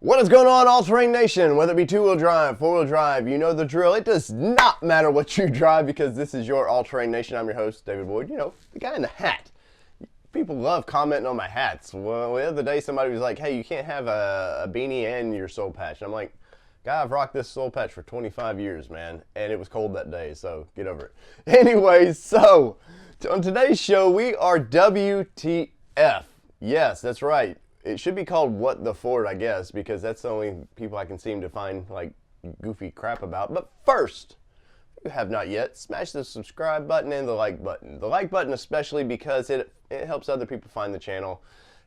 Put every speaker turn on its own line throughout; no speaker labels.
What is going on, All-Terrain Nation? Whether it be two-wheel drive, four-wheel drive, you know the drill. It does not matter what you drive because this is your All-Terrain Nation. I'm your host, David Boyd. You know, the guy in the hat. People love commenting on my hats. Well, the other day somebody was like, hey, you can't have a beanie and your soul patch. And I'm like, guy, I've rocked this soul patch for 25 years, man. And it was cold that day, so get over it. Anyways, so on today's show, we are WTF. Yes, that's right. It should be called What the Ford, I guess, because that's the only people I can seem to find like goofy crap about. But first, if you have not yet, smash the subscribe button and the like button. The like button especially because it helps other people find the channel.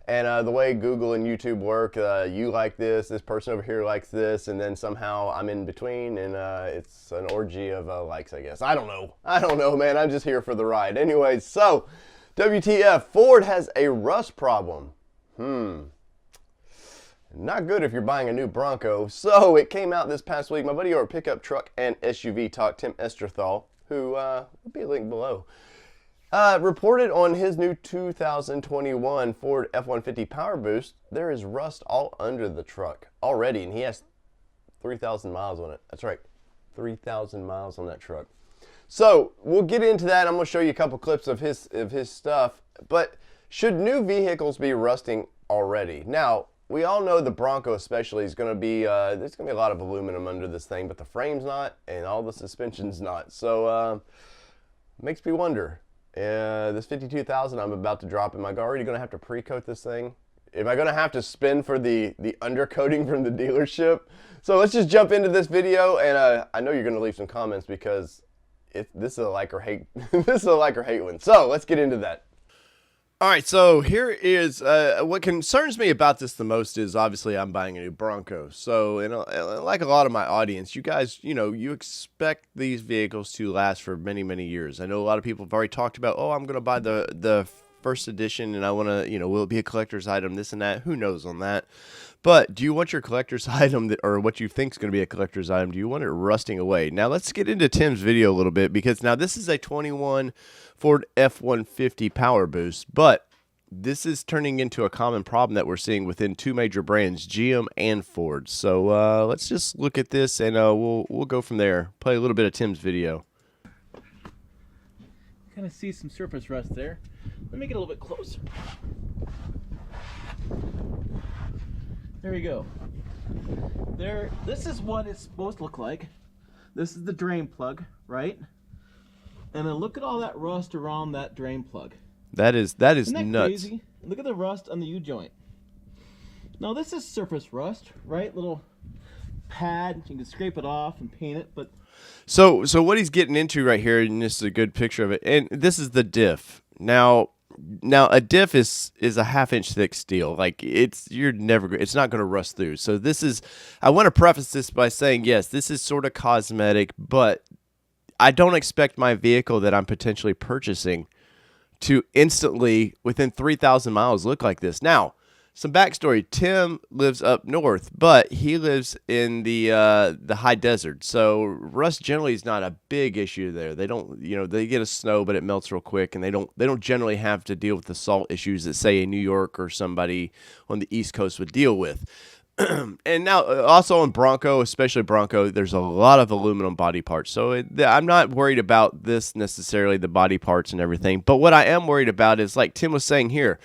And the way Google and YouTube work, you like this person over here likes this, and then somehow I'm in between, and it's an orgy of likes, I guess. I don't know, man. I'm just here for the ride. Anyways, so WTF, Ford has a rust problem. Not good if you're buying a new Bronco. So it came out this past week. My buddy over Pickup Truck and SUV Talk, Tim Esterthal, who will be a link below, reported on his new 2021 Ford F150 Powerboost, there is rust all under the truck already, and he has 3,000 miles on it. That's right, 3,000 miles on that truck. So we'll get into that. I'm going to show you a couple clips of his stuff. But should new vehicles be rusting already? Now, we all know the Bronco especially is going to be, there's going to be a lot of aluminum under this thing, but the frame's not, and all the suspension's not. So, makes me wonder, this 52,000 I'm about to drop, am I already going to have to pre-coat this thing? Am I going to have to spend for the undercoating from the dealership? So let's just jump into this video, and I know you're going to leave some comments because this is a like or hate, this is a like or hate one. So let's get into that. All right, so here is what concerns me about this the most is obviously I'm buying a new Bronco. So, like a lot of my audience, you guys, you expect these vehicles to last for many, many years. I know a lot of people have already talked about, oh, I'm going to buy the first edition and I want to, will it be a collector's item, this and that? Who knows on that? But do you want your collector's item or what you think is going to be a collector's item? Do you want it rusting away? Now, let's get into Tim's video a little bit because now this is a 21 Ford F150 Powerboost, but this is turning into a common problem that we're seeing within two major brands, GM and Ford. So let's just look at this and we'll go from there. Play a little bit of Tim's video.
Kind of see some surface rust there. Let me get a little bit closer. There you go. There. This is what it's supposed to look like. This is the drain plug, right? And then look at all that rust around that drain plug.
That is
Isn't that
nuts.
Crazy? Look at the rust on the U-joint. Now this is surface rust, right? Little pad. You can scrape it off and paint it, but
so what he's getting into right here, and this is a good picture of it. And this is the diff. Now a diff is a half-inch thick steel. Like it's not going to rust through. So this is, I want to preface this by saying, yes, this is sort of cosmetic, but I don't expect my vehicle that I'm potentially purchasing to instantly, within 3,000 miles, look like this. Now, some backstory. Tim lives up north, but he lives in the high desert. So rust generally is not a big issue there. They don't, they get a snow, but it melts real quick, and they don't generally have to deal with the salt issues that, say, in New York or somebody on the East Coast would deal with. And now, also on Bronco, especially Bronco, there's a lot of aluminum body parts. So I'm not worried about this necessarily, the body parts and everything. But what I am worried about is, like Tim was saying here,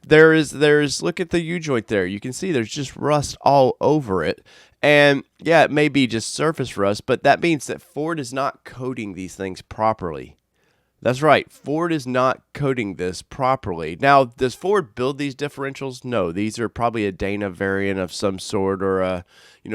there's look at the U-joint there. You can see there's just rust all over it. And yeah, it may be just surface rust, but that means that Ford is not coating these things properly. That's right. Ford is not coating this properly. Now, does Ford build these differentials? No, these are probably a Dana variant of some sort or a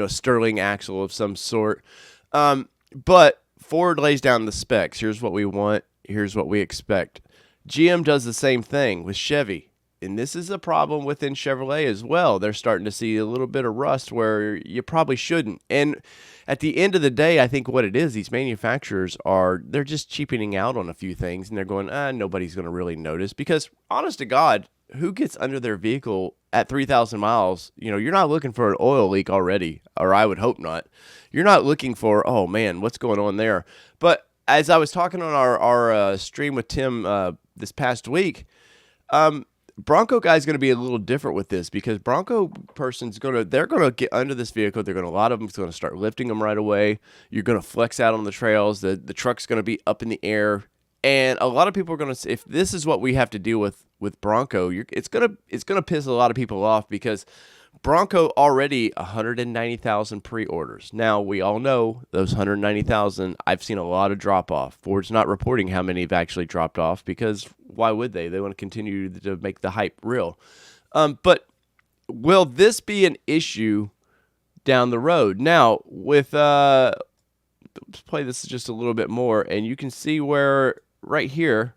Sterling axle of some sort. But Ford lays down the specs. Here's what we want. Here's what we expect. GM does the same thing with Chevy. And this is a problem within Chevrolet as well. They're starting to see a little bit of rust where you probably shouldn't. And at the end of the day, I think what it is, these manufacturers they're just cheapening out on a few things. And they're going, nobody's going to really notice. Because honest to God, who gets under their vehicle at 3,000 miles? You're not looking for an oil leak already, or I would hope not. You're not looking for, oh man, what's going on there? But as I was talking on our stream with Tim this past week, Bronco guy's going to be a little different with this because Bronco person's they're going to get under this vehicle. They're going to, a lot of them's going to start lifting them right away. You're going to flex out on the trails. The truck's going to be up in the air. And a lot of people are going to, if this is what we have to deal with Bronco, it's going to piss a lot of people off because Bronco already 190,000 pre-orders. Now, we all know those 190,000, I've seen a lot of drop-off. Ford's not reporting how many have actually dropped off because why would they? They want to continue to make the hype real. But will this be an issue down the road? Now, with let's play this just a little bit more, and you can see where right here,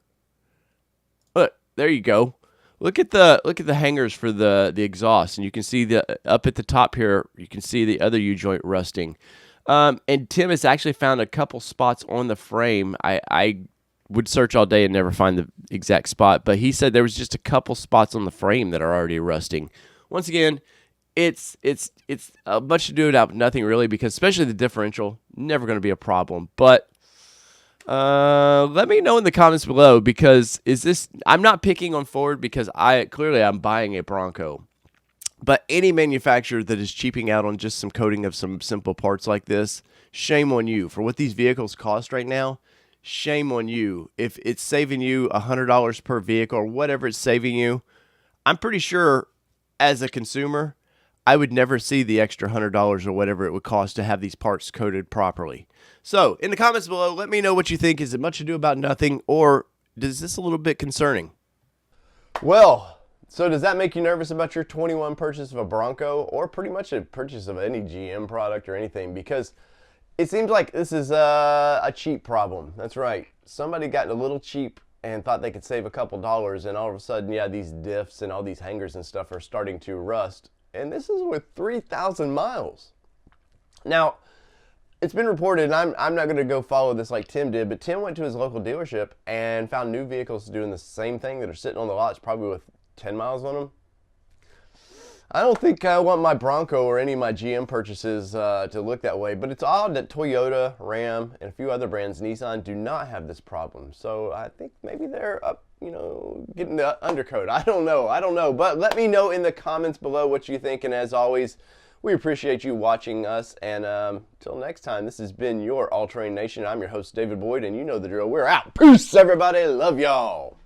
look, there you go. Look at the hangers for the exhaust, and you can see up at the top here. You can see the other U-joint rusting. And Tim has actually found a couple spots on the frame. I would search all day and never find the exact spot, but he said there was just a couple spots on the frame that are already rusting. Once again, it's much to do about nothing really, because especially the differential, never going to be a problem. But let me know in the comments below, because I'm not picking on Ford because I'm buying a Bronco. But any manufacturer that is cheaping out on just some coating of some simple parts like this, shame on you. For what these vehicles cost right now, shame on you. If it's saving you $100 per vehicle or whatever it's saving you, I'm pretty sure as a consumer, I would never see the extra $100 or whatever it would cost to have these parts coated properly. So, in the comments below, let me know what you think. Is it much ado about nothing, or is this a little bit concerning? Well, so does that make you nervous about your 21 purchase of a Bronco, or pretty much a purchase of any GM product or anything? Because it seems like this is a cheap problem. That's right. Somebody got a little cheap and thought they could save a couple dollars, and all of a sudden, yeah, these diffs and all these hangers and stuff are starting to rust. And this is with 3,000 miles. Now, it's been reported, and I'm not going to go follow this like Tim did, but Tim went to his local dealership and found new vehicles doing the same thing that are sitting on the lots, probably with 10 miles on them. I don't think I want my Bronco or any of my GM purchases to look that way, but it's odd that Toyota, Ram, and a few other brands, Nissan, do not have this problem. So I think maybe they're up, getting the undercoat. I don't know. But let me know in the comments below what you think, and as always, we appreciate you watching us, and till next time, this has been your All Terrain Nation. I'm your host, David Boyd, and you know the drill. We're out. Peace, everybody. Love y'all.